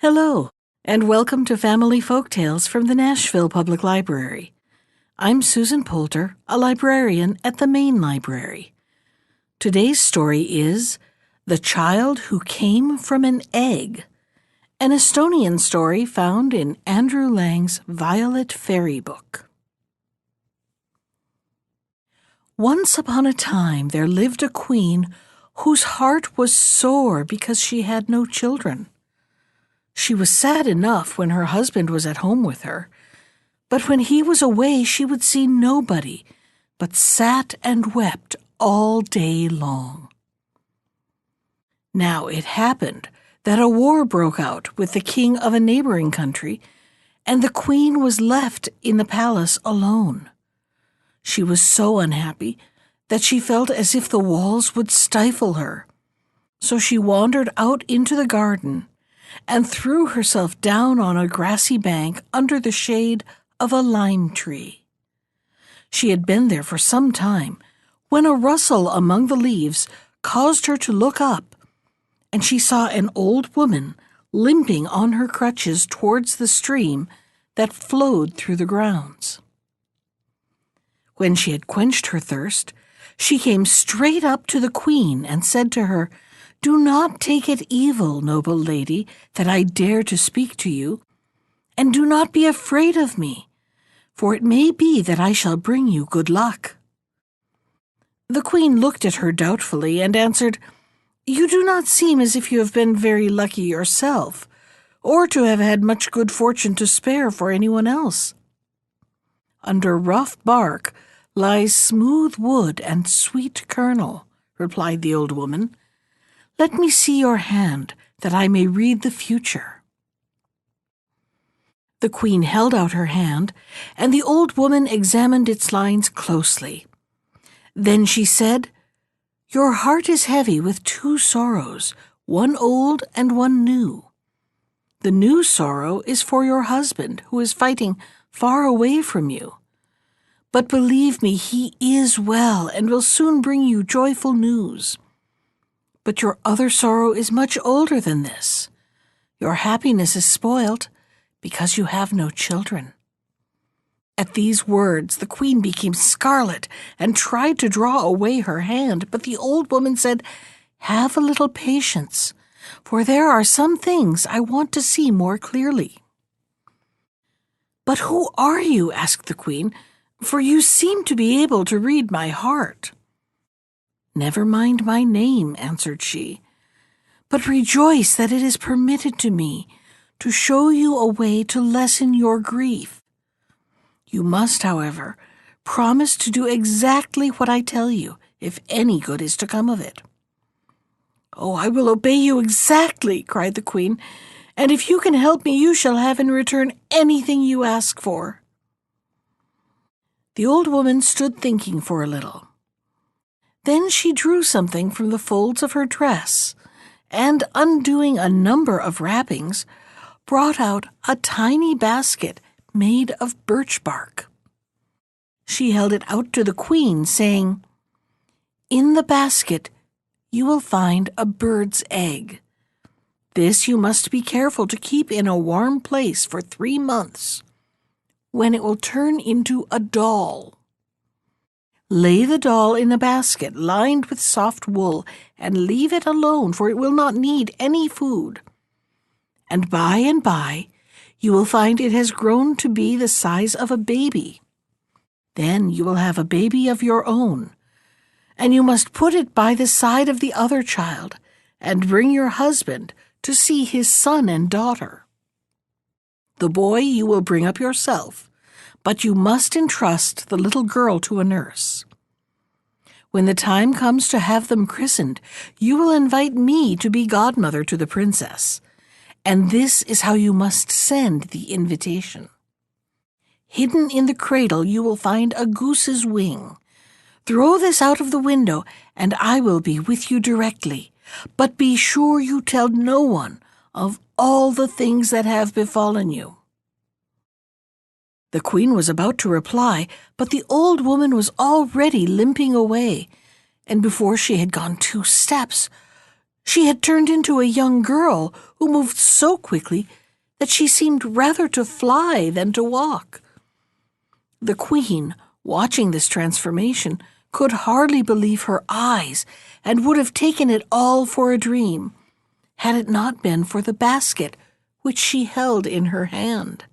Hello, and welcome to Family Folktales from the Nashville Public Library. I'm Susan Poulter, a librarian at the main library. Today's story is The Child Who Came from an Egg, an Estonian story found in Andrew Lang's Violet Fairy Book. Once upon a time there lived a queen whose heart was sore because she had no children. She was sad enough when her husband was at home with her, but when he was away she would see nobody, but sat and wept all day long. Now it happened that a war broke out with the king of a neighboring country, and the queen was left in the palace alone. She was so unhappy that she felt as if the walls would stifle her. So she wandered out into the garden and threw herself down on a grassy bank under the shade of a lime tree. She had been there for some time when a rustle among the leaves caused her to look up, and she saw an old woman limping on her crutches towards the stream that flowed through the grounds. When she had quenched her thirst, she came straight up to the queen and said to her, "Do not take it evil, noble lady, that I dare to speak to you, and do not be afraid of me, for it may be that I shall bring you good luck." The queen looked at her doubtfully and answered, "You do not seem as if you have been very lucky yourself, or to have had much good fortune to spare for anyone else. Under rough bark lies smooth wood and sweet kernel," replied the old woman. "Let me see your hand, that I may read the future." The queen held out her hand, and the old woman examined its lines closely. Then she said, "Your heart is heavy with two sorrows, one old and one new. The new sorrow is for your husband, who is fighting far away from you. But believe me, he is well and will soon bring you joyful news. But your other sorrow is much older than this. Your happiness is spoilt because you have no children." At these words, the queen became scarlet and tried to draw away her hand, but the old woman said, "Have a little patience, for there are some things I want to see more clearly." "But who are you?" asked the queen, "for you seem to be able to read my heart." "Never mind my name," answered she, "but rejoice that it is permitted to me to show you a way to lessen your grief. You must, however, promise to do exactly what I tell you, if any good is to come of it." "Oh, I will obey you exactly," cried the queen, "and if you can help me, you shall have in return anything you ask for." The old woman stood thinking for a little. Then she drew something from the folds of her dress, and, undoing a number of wrappings, brought out a tiny basket made of birch bark. She held it out to the queen, saying, "In the basket you will find a bird's egg. This you must be careful to keep in a warm place for 3 months, when it will turn into a doll. Lay the doll in a basket lined with soft wool and leave it alone, for it will not need any food. And by, you will find it has grown to be the size of a baby. Then you will have a baby of your own, and you must put it by the side of the other child and bring your husband to see his son and daughter. The boy you will bring up yourself, but you must entrust the little girl to a nurse. When the time comes to have them christened, you will invite me to be godmother to the princess, and this is how you must send the invitation. Hidden in the cradle you will find a goose's wing. Throw this out of the window, and I will be with you directly, but be sure you tell no one of all the things that have befallen you." The queen was about to reply, but the old woman was already limping away, and before she had gone 2 steps, She had turned into a young girl who moved so quickly that she seemed rather to fly than to walk. The queen, watching this transformation, could hardly believe her eyes and would have taken it all for a dream, had it not been for the basket which she held in her hand.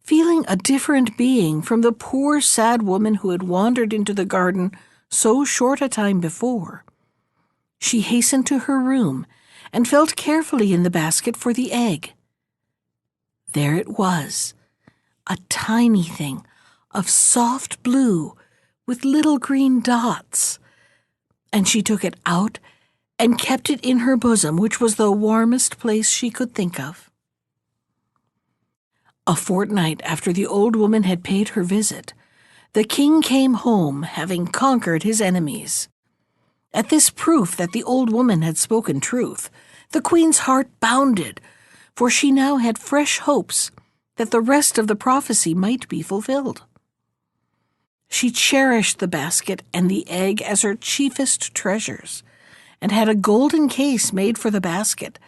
Feeling a different being from the poor sad woman who had wandered into the garden so short a time before, she hastened to her room and felt carefully in the basket for the egg. There it was, a tiny thing of soft blue with little green dots, and she took it out and kept it in her bosom, which was the warmest place she could think of. A fortnight after the old woman had paid her visit, the king came home, having conquered his enemies. At this proof that the old woman had spoken truth, the queen's heart bounded, for she now had fresh hopes that the rest of the prophecy might be fulfilled. She cherished the basket and the egg as her chiefest treasures, and had a golden case made for the basket,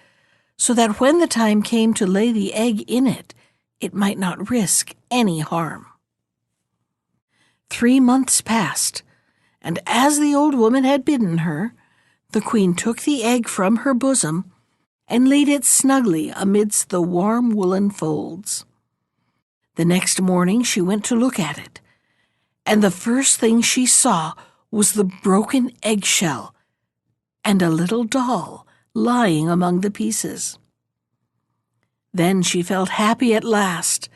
so that when the time came to lay the egg in it, it might not risk any harm. 3 months passed, and as the old woman had bidden her, the queen took the egg from her bosom and laid it snugly amidst the warm woolen folds. The next morning she went to look at it, and the first thing she saw was the broken eggshell and a little doll lying among the pieces. Then she felt happy at last,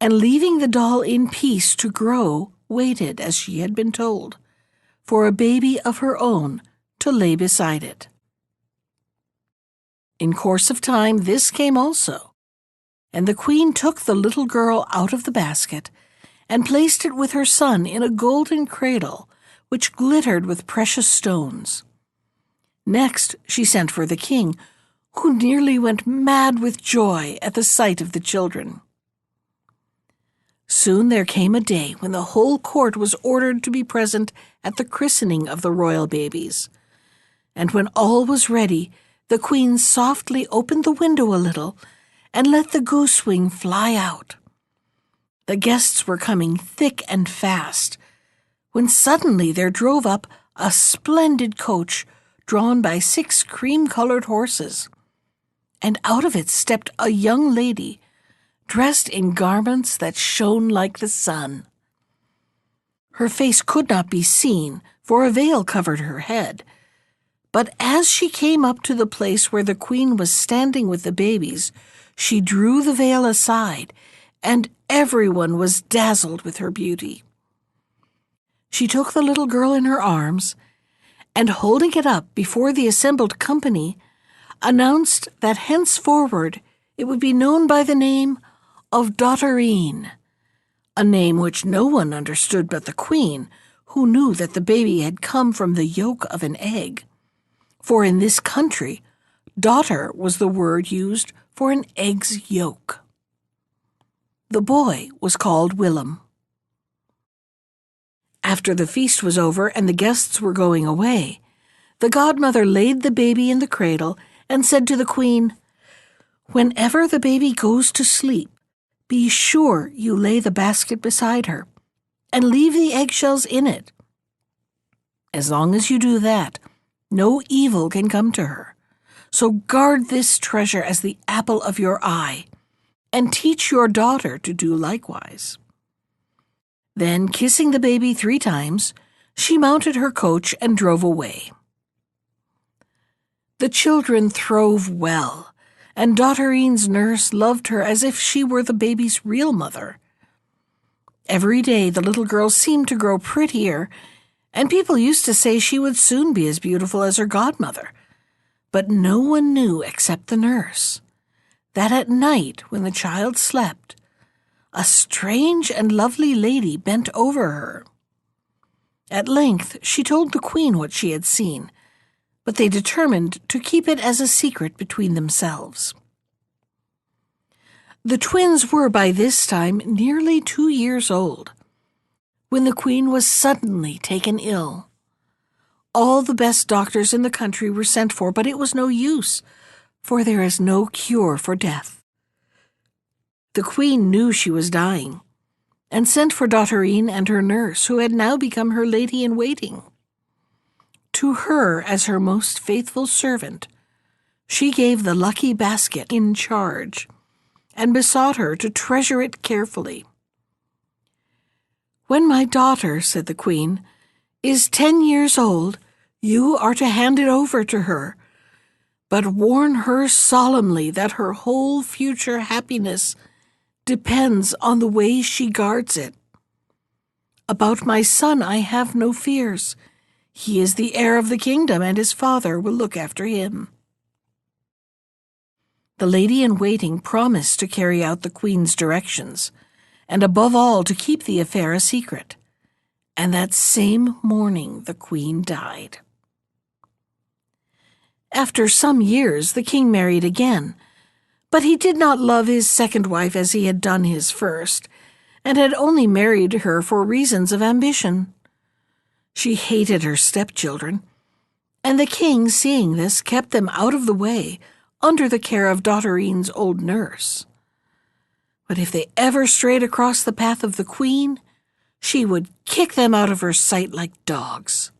and leaving the doll in peace to grow, waited, as she had been told, for a baby of her own to lay beside it. In course of time this came also, and the queen took the little girl out of the basket and placed it with her son in a golden cradle which glittered with precious stones. Next she sent for the king, who nearly went mad with joy at the sight of the children. Soon there came a day when the whole court was ordered to be present at the christening of the royal babies, and when all was ready, the queen softly opened the window a little and let the goose-wing fly out. The guests were coming thick and fast, when suddenly there drove up a splendid coach drawn by 6 cream-colored horses, and out of it stepped a young lady, dressed in garments that shone like the sun. Her face could not be seen, for a veil covered her head, but as she came up to the place where the queen was standing with the babies, she drew the veil aside, and everyone was dazzled with her beauty. She took the little girl in her arms, and holding it up before the assembled company, announced that henceforward it would be known by the name of Dotterine, a name which no one understood but the queen, who knew that the baby had come from the yolk of an egg, for in this country, daughter was the word used for an egg's yolk. The boy was called Willem. After the feast was over and the guests were going away, the godmother laid the baby in the cradle and said to the queen, "Whenever the baby goes to sleep, be sure you lay the basket beside her and leave the eggshells in it. As long as you do that, no evil can come to her. So guard this treasure as the apple of your eye, and teach your daughter to do likewise." Then, kissing the baby 3 times, she mounted her coach and drove away. The children throve well, and Dotterine's nurse loved her as if she were the baby's real mother. Every day the little girl seemed to grow prettier, and people used to say she would soon be as beautiful as her godmother. But no one knew except the nurse that at night, when the child slept, a strange and lovely lady bent over her. At length she told the queen what she had seen, but they determined to keep it as a secret between themselves. The twins were by this time nearly 2 years old, when the queen was suddenly taken ill. All the best doctors in the country were sent for, but it was no use, for there is no cure for death. The queen knew she was dying, and sent for Dotterine and her nurse, who had now become her lady-in-waiting. To her, as her most faithful servant, she gave the lucky basket in charge, and besought her to treasure it carefully. "When my daughter," said the queen, "is 10 years old, you are to hand it over to her, but warn her solemnly that her whole future happiness depends on the way she guards it. About my son I have no fears. He is the heir of the kingdom, and his father will look after him." The lady-in-waiting promised to carry out the queen's directions, and above all to keep the affair a secret. And that same morning the queen died. After some years the king married again, but he did not love his second wife as he had done his first, and had only married her for reasons of ambition. She hated her stepchildren, and the king, seeing this, kept them out of the way under the care of Dotterine's old nurse. But if they ever strayed across the path of the queen, she would kick them out of her sight like dogs.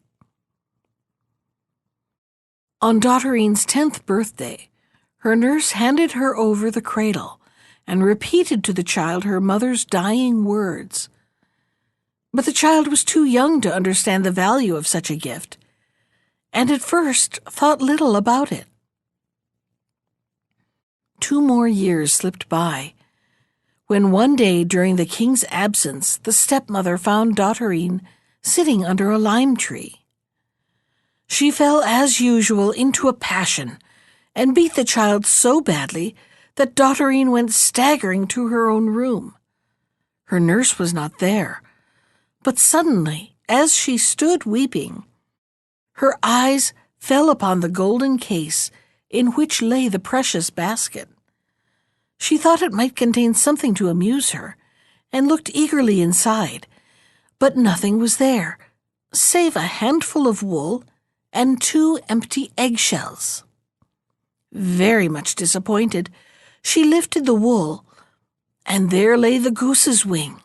On Dotterine's 10th birthday, her nurse handed her over the cradle and repeated to the child her mother's dying words. But the child was too young to understand the value of such a gift, and at first thought little about it. 2 more years slipped by, when one day during the king's absence the stepmother found Dotterine sitting under a lime tree. She fell as usual into a passion, and beat the child so badly that Dotterine went staggering to her own room. Her nurse was not there, but suddenly, as she stood weeping, her eyes fell upon the golden case in which lay the precious basket. She thought it might contain something to amuse her, and looked eagerly inside, but nothing was there, save a handful of wool and 2 empty eggshells. Very much disappointed, she lifted the wool, and there lay the goose's wing.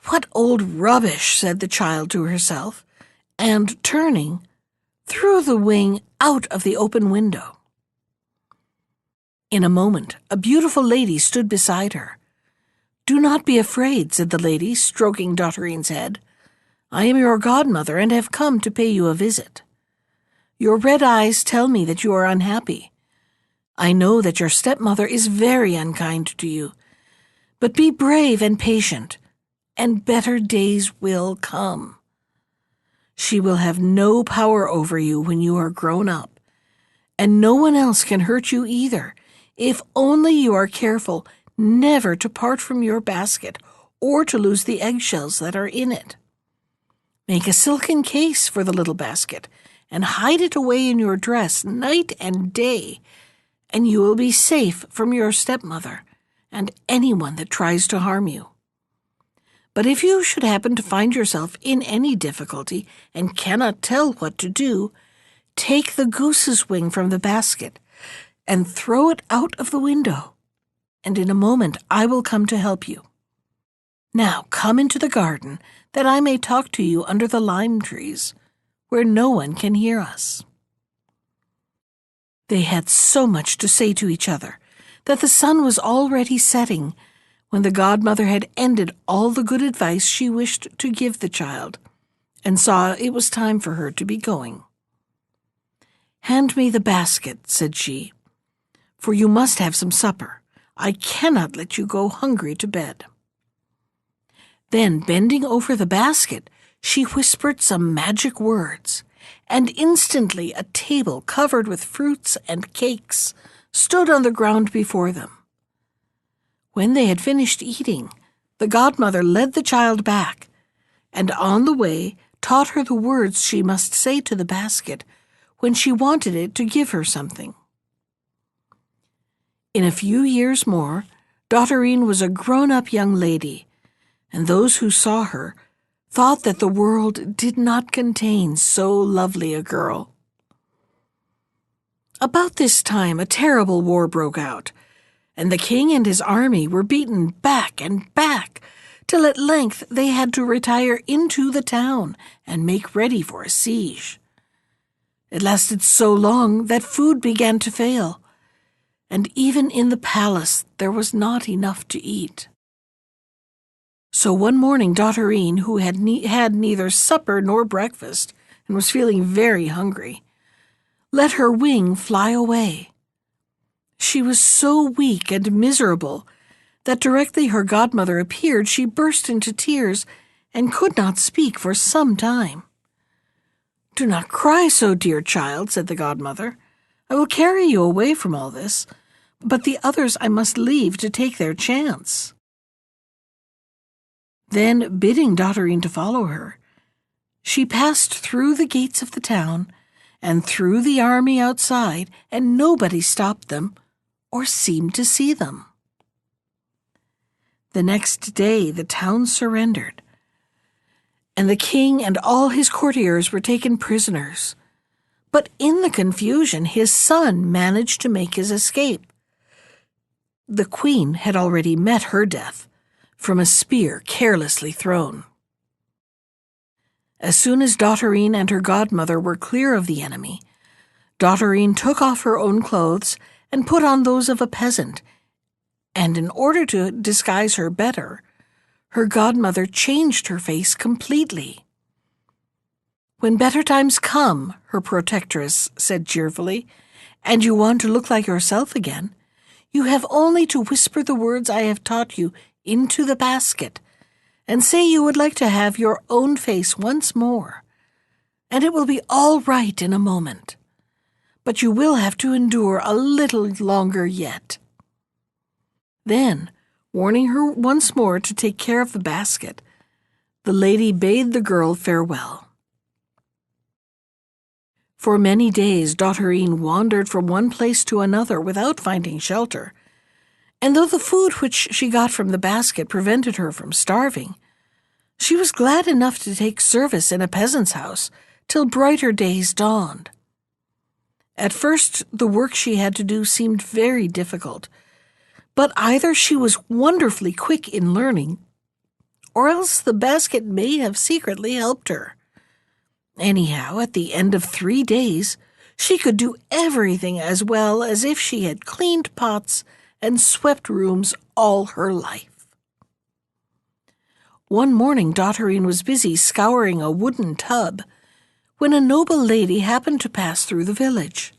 "What old rubbish," said the child to herself, and, turning, threw the wing out of the open window. In a moment, a beautiful lady stood beside her. "Do not be afraid," said the lady, stroking Dotterine's head. "I am your godmother, and have come to pay you a visit. Your red eyes tell me that you are unhappy. I know that your stepmother is very unkind to you, but be brave and patient, and better days will come. She will have no power over you when you are grown up, and no one else can hurt you either, if only you are careful never to part from your basket or to lose the eggshells that are in it. Make a silken case for the little basket, and hide it away in your dress night and day, and you will be safe from your stepmother and anyone that tries to harm you. But if you should happen to find yourself in any difficulty and cannot tell what to do, take the goose's wing from the basket and throw it out of the window, and in a moment I will come to help you. Now come into the garden, that I may talk to you under the lime trees, where no one can hear us." They had so much to say to each other that the sun was already setting when the godmother had ended all the good advice she wished to give the child, and saw it was time for her to be going. "Hand me the basket," said she, "for you must have some supper. I cannot let you go hungry to bed." Then, bending over the basket, she whispered some magic words, and instantly a table covered with fruits and cakes stood on the ground before them. When they had finished eating, the godmother led the child back, and on the way taught her the words she must say to the basket when she wanted it to give her something. In a few years more, Dotterine was a grown-up young lady, and those who saw her thought that the world did not contain so lovely a girl. About this time a terrible war broke out, and the king and his army were beaten back and back, till at length they had to retire into the town and make ready for a siege. It lasted so long that food began to fail, and even in the palace there was not enough to eat. So one morning Dotterine, who had neither supper nor breakfast and was feeling very hungry, let her wing fly away. She was so weak and miserable that directly her godmother appeared she burst into tears and could not speak for some time. "Do not cry so, dear child," said the godmother. "I will carry you away from all this, but the others I must leave to take their chance." Then, bidding Dotterine to follow her, she passed through the gates of the town and through the army outside, and nobody stopped them or seemed to see them. The next day the town surrendered, and the king and all his courtiers were taken prisoners. But in the confusion, his son managed to make his escape. The queen had already met her death from a spear carelessly thrown. As soon as Dotterine and her godmother were clear of the enemy, Dotterine took off her own clothes and put on those of a peasant, and in order to disguise her better, her godmother changed her face completely. "When better times come," her protectress said cheerfully, "and you want to look like yourself again, you have only to whisper the words I have taught you into the basket, and say you would like to have your own face once more, and it will be all right in a moment. But you will have to endure a little longer yet." Then, warning her once more to take care of the basket, the lady bade the girl farewell. For many days Dotterine wandered from one place to another without finding shelter, and though the food which she got from the basket prevented her from starving, she was glad enough to take service in a peasant's house till brighter days dawned. At first the work she had to do seemed very difficult, but either she was wonderfully quick in learning, or else the basket may have secretly helped her. Anyhow, at the end of 3 days, she could do everything as well as if she had cleaned pots and swept rooms all her life. One morning Dotterine was busy scouring a wooden tub when a noble lady happened to pass through the village.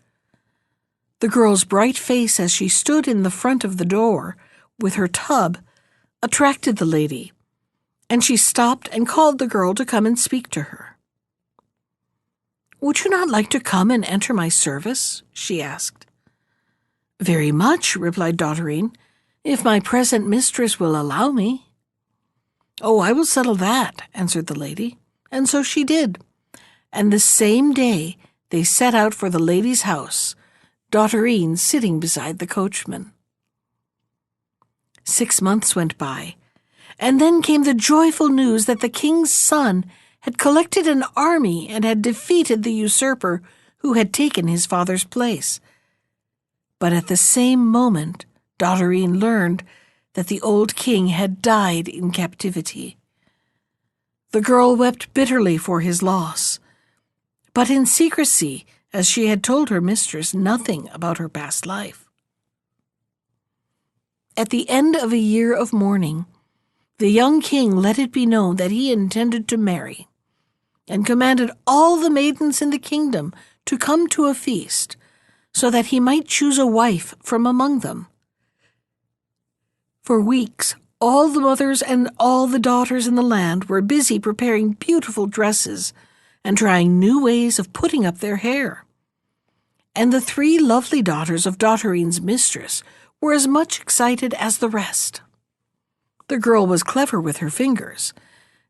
The girl's bright face as she stood in the front of the door with her tub attracted the lady, and she stopped and called the girl to come and speak to her. "Would you not like to come and enter my service?" she asked. "Very much," replied Dotterine, "if my present mistress will allow me." "Oh, I will settle that," answered the lady, and so she did, and the same day they set out for the lady's house, Dotterine sitting beside the coachman. 6 months went by, and then came the joyful news that the king's son had collected an army and had defeated the usurper who had taken his father's place. But at the same moment, Dotterine learned that the old king had died in captivity. The girl wept bitterly for his loss, but in secrecy, as she had told her mistress nothing about her past life. At the end of a year of mourning, the young king let it be known that he intended to marry, and commanded all the maidens in the kingdom to come to a feast, so that he might choose a wife from among them. For weeks, all the mothers and all the daughters in the land were busy preparing beautiful dresses and trying new ways of putting up their hair. And the 3 lovely daughters of Dotterine's mistress were as much excited as the rest. The girl was clever with her fingers,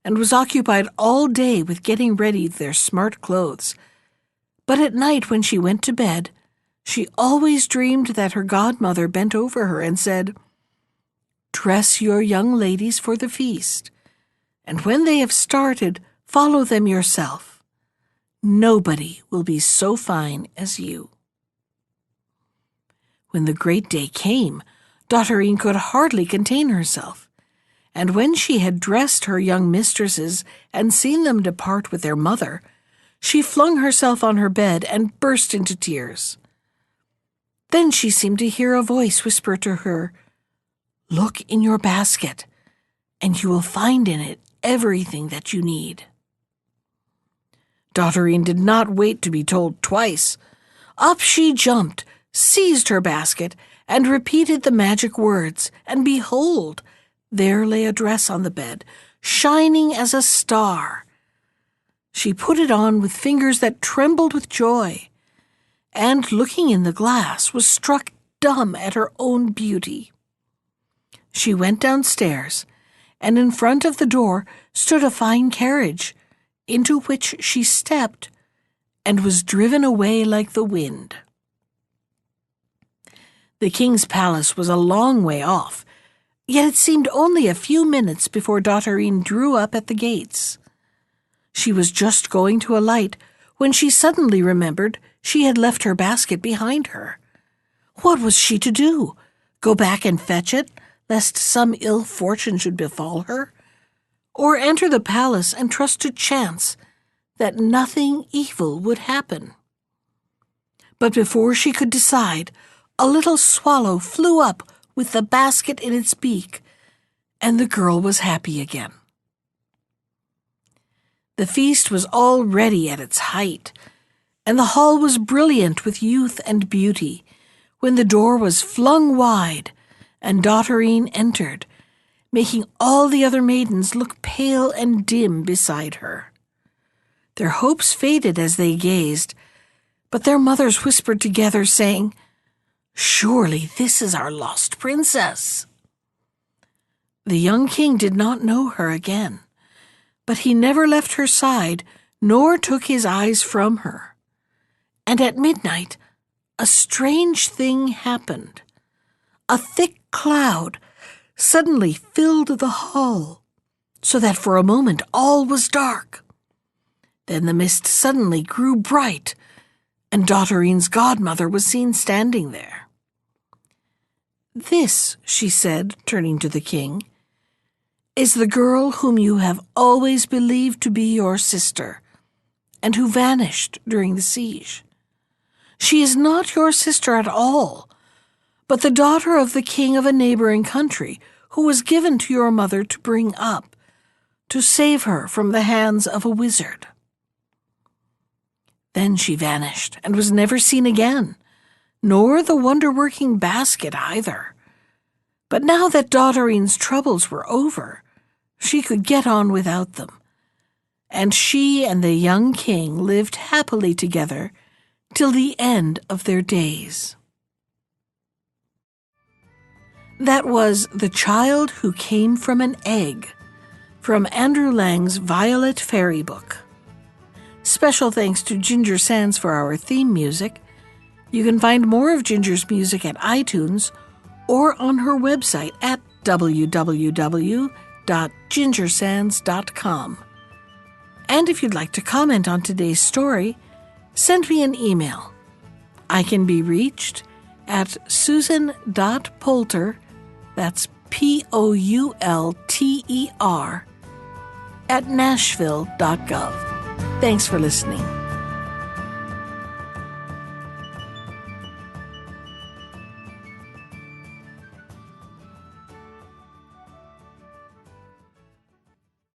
and was occupied all day with getting ready their smart clothes. But at night when she went to bed, she always dreamed that her godmother bent over her and said, "Dress your young ladies for the feast, and when they have started, follow them yourself. Nobody will be so fine as you." When the great day came, Dotterine could hardly contain herself, and when she had dressed her young mistresses and seen them depart with their mother, she flung herself on her bed and burst into tears. Then she seemed to hear a voice whisper to her, "Look in your basket, and you will find in it everything that you need." Dotterine did not wait to be told twice. Up she jumped, seized her basket, and repeated the magic words, and behold, there lay a dress on the bed, shining as a star. She put it on with fingers that trembled with joy, and, looking in the glass, was struck dumb at her own beauty. She went downstairs, and in front of the door stood a fine carriage, into which she stepped, and was driven away like the wind. The king's palace was a long way off, yet it seemed only a few minutes before Dotterine drew up at the gates. She was just going to alight when she suddenly remembered she had left her basket behind her. What was she to do? Go back and fetch it, lest some ill fortune should befall her? Or enter the palace and trust to chance that nothing evil would happen? But before she could decide, a little swallow flew up with the basket in its beak, and the girl was happy again. The feast was already at its height, and the hall was brilliant with youth and beauty, when the door was flung wide, and Dotterine entered, making all the other maidens look pale and dim beside her. Their hopes faded as they gazed, but their mothers whispered together, saying, "Surely this is our lost princess." The young king did not know her again, but he never left her side, nor took his eyes from her. And at midnight, a strange thing happened. A thick cloud suddenly filled the hall, so that for a moment all was dark. Then the mist suddenly grew bright, and Dotterine's godmother was seen standing there. "This," she said, turning to the king, "is the girl whom you have always believed to be your sister, and who vanished during the siege. She is not your sister at all, but the daughter of the king of a neighboring country, who was given to your mother to bring up, to save her from the hands of a wizard." Then she vanished and was never seen again, nor the wonder-working basket either. But now that Dotterine's troubles were over, she could get on without them, and she and the young king lived happily together till the end of their days. That was The Child Who Came from an Egg, from Andrew Lang's Violet Fairy Book. Special thanks to Ginger Sands for our theme music. You can find more of Ginger's music at iTunes or on her website at www.gingersands.com. And if you'd like to comment on today's story, send me an email. I can be reached at susan.poulter, that's Poulter, at nashville.gov. Thanks for listening.